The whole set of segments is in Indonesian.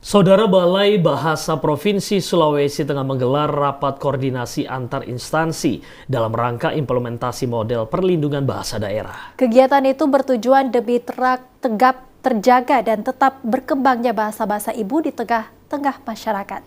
Saudara Balai Bahasa Provinsi Sulawesi Tengah menggelar rapat koordinasi antar instansi dalam rangka implementasi model perlindungan bahasa daerah. Kegiatan itu bertujuan demi tegap terjaga dan tetap berkembangnya bahasa-bahasa ibu di tengah-tengah masyarakat.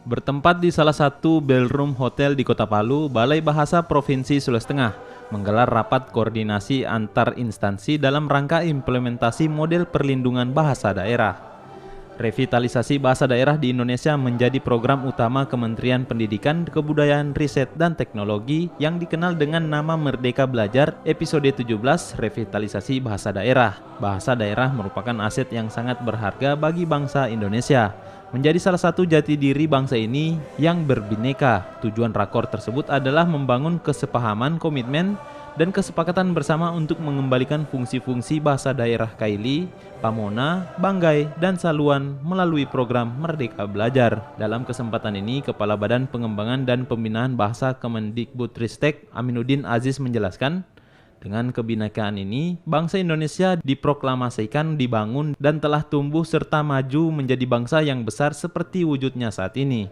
Bertempat di salah satu ballroom hotel di Kota Palu, Balai Bahasa Provinsi Sulawesi Tengah menggelar rapat koordinasi antar instansi dalam rangka implementasi model perlindungan bahasa daerah. Revitalisasi bahasa daerah di Indonesia menjadi program utama Kementerian Pendidikan, Kebudayaan, Riset, dan Teknologi yang dikenal dengan nama Merdeka Belajar episode 17 Revitalisasi Bahasa Daerah. Bahasa daerah merupakan aset yang sangat berharga bagi bangsa Indonesia. Menjadi salah satu jati diri bangsa ini yang berbineka. Tujuan rakor tersebut adalah membangun kesepahaman, komitmen, dan kesepakatan bersama untuk mengembalikan fungsi-fungsi bahasa daerah Kaili, Pamona, Banggai, dan Saluan melalui program Merdeka Belajar. Dalam kesempatan ini, Kepala Badan Pengembangan dan Pembinaan Bahasa Kemendikbudristek Aminuddin Aziz menjelaskan, dengan kebinekaan ini, bangsa Indonesia diproklamasikan, dibangun, dan telah tumbuh serta maju menjadi bangsa yang besar seperti wujudnya saat ini.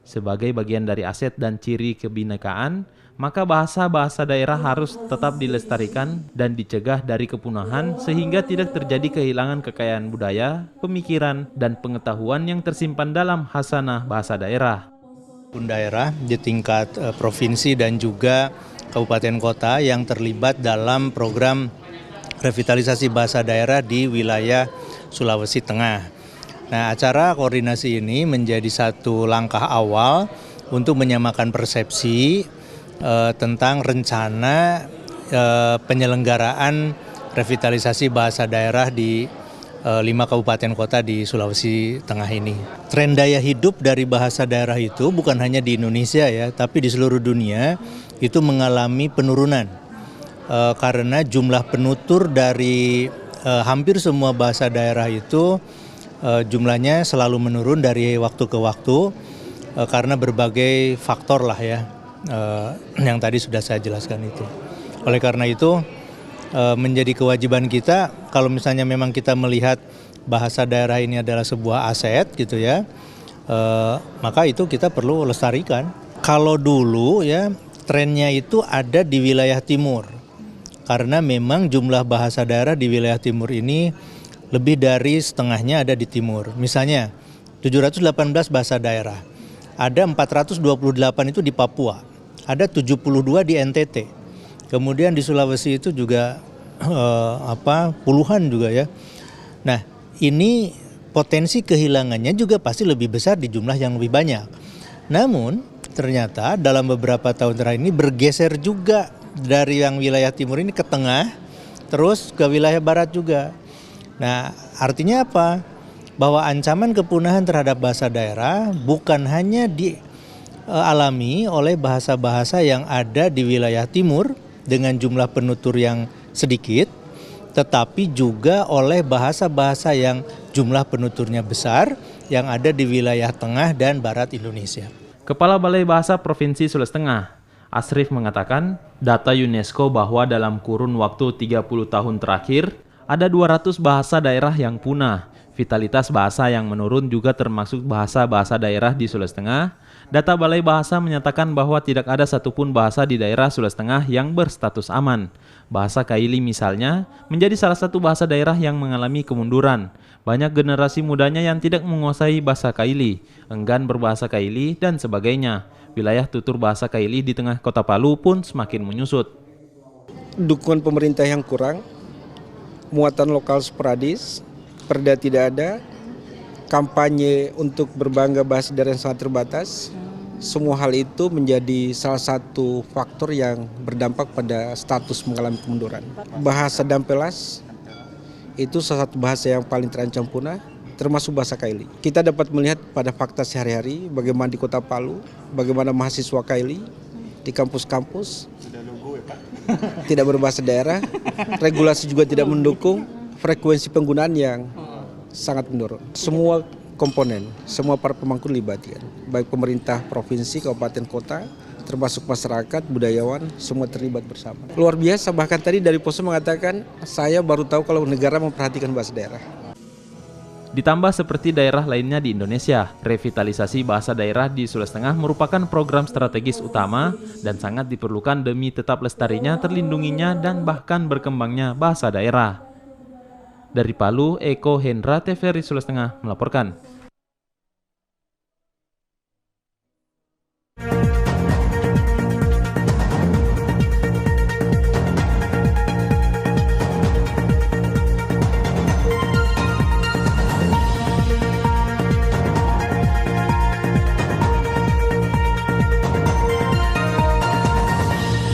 Sebagai bagian dari aset dan ciri kebinekaan, maka bahasa-bahasa daerah harus tetap dilestarikan dan dicegah dari kepunahan sehingga tidak terjadi kehilangan kekayaan budaya, pemikiran, dan pengetahuan yang tersimpan dalam khasanah bahasa daerah. Daerah di tingkat provinsi dan juga kabupaten kota yang terlibat dalam program revitalisasi bahasa daerah di wilayah Sulawesi Tengah. Nah, acara koordinasi ini menjadi satu langkah awal untuk menyamakan persepsi tentang rencana penyelenggaraan revitalisasi bahasa daerah di 5 kabupaten kota di Sulawesi Tengah ini. Tren daya hidup dari bahasa daerah itu bukan hanya di Indonesia ya, tapi di seluruh dunia itu mengalami penurunan karena jumlah penutur dari hampir semua bahasa daerah itu jumlahnya selalu menurun dari waktu ke waktu karena berbagai faktor lah ya yang tadi sudah saya jelaskan itu. Oleh karena itu menjadi kewajiban kita kalau misalnya memang kita melihat bahasa daerah ini adalah sebuah aset gitu ya, maka itu kita perlu lestarikan. Kalau dulu ya trennya itu ada di wilayah timur, karena memang jumlah bahasa daerah di wilayah timur ini lebih dari setengahnya ada di timur. Misalnya 718 bahasa daerah, ada 428 itu di Papua, ada 72 di NTT, kemudian di Sulawesi itu juga puluhan juga ya. Nah ini potensi kehilangannya juga pasti lebih besar di jumlah yang lebih banyak. Namun ternyata dalam beberapa tahun terakhir ini bergeser juga dari yang wilayah timur ini ke tengah, terus ke wilayah barat juga. Nah, artinya apa? Bahwa ancaman kepunahan terhadap bahasa daerah bukan hanya dialami oleh bahasa-bahasa yang ada di wilayah timur dengan jumlah penutur yang sedikit, tetapi juga oleh bahasa-bahasa yang jumlah penuturnya besar yang ada di wilayah tengah dan barat Indonesia. Kepala Balai Bahasa Provinsi Sulawesi Tengah, Asrif mengatakan, data UNESCO bahwa dalam kurun waktu 30 tahun terakhir, ada 200 bahasa daerah yang punah. Vitalitas bahasa yang menurun juga termasuk bahasa-bahasa daerah di Sulawesi Tengah. Data Balai Bahasa menyatakan bahwa tidak ada satupun bahasa di daerah Sulawesi Tengah yang berstatus aman. Bahasa Kaili misalnya menjadi salah satu bahasa daerah yang mengalami kemunduran. Banyak generasi mudanya yang tidak menguasai bahasa Kaili, enggan berbahasa Kaili, dan sebagainya. Wilayah tutur bahasa Kaili di tengah Kota Palu pun semakin menyusut. Dukungan pemerintah yang kurang, muatan lokal sporadis, perda tidak ada, kampanye untuk berbangga bahasa daerah yang sangat terbatas. Semua hal itu menjadi salah satu faktor yang berdampak pada status mengalami kemunduran. Bahasa Dampelas itu salah satu bahasa yang paling terancam punah, termasuk bahasa Kaili. Kita dapat melihat pada fakta sehari-hari bagaimana di Kota Palu, bagaimana mahasiswa Kaili di kampus-kampus tidak berbahasa daerah, regulasi juga tidak mendukung, frekuensi penggunaan yang sangat menurun. Semua komponen, semua para pemangku dilibatkan, baik pemerintah provinsi, kabupaten, kota, termasuk masyarakat, budayawan, semua terlibat bersama. Luar biasa, bahkan tadi dari Poso mengatakan, saya baru tahu kalau negara memperhatikan bahasa daerah. Ditambah seperti daerah lainnya di Indonesia, revitalisasi bahasa daerah di Sulawesi Tengah merupakan program strategis utama dan sangat diperlukan demi tetap lestarinya, terlindunginya, dan bahkan berkembangnya bahasa daerah. Dari Palu, Eko Hendra, TVRI Sulawesi Tengah melaporkan.